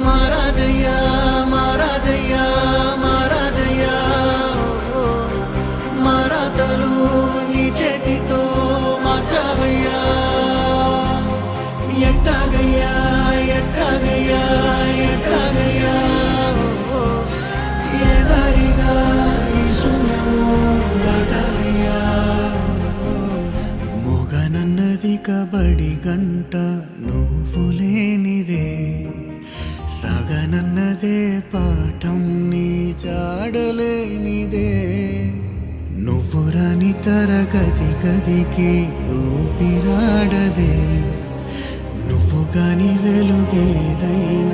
మారాజయ్యా మారాజయ్యా మారాజయ్యా ఓ, మారాతలు నీ చేతితో మార్చావయ్యా ఎట్టాగయ్యా ఎట్టాగయ్యా ఎట్టాగయ్యా ఓ, ఏ దారిగా ఈ శూన్యము దాటాలయ్యా మొగనన్నది కబడి గంట నువ్వు లేనిదే సగనన్నదే పాఠం నీ జాడలేనిదే నువ్వు రాని తరగతి గదికి ఊపిరాడదే నువ్వు గాని వెలుగేదైనా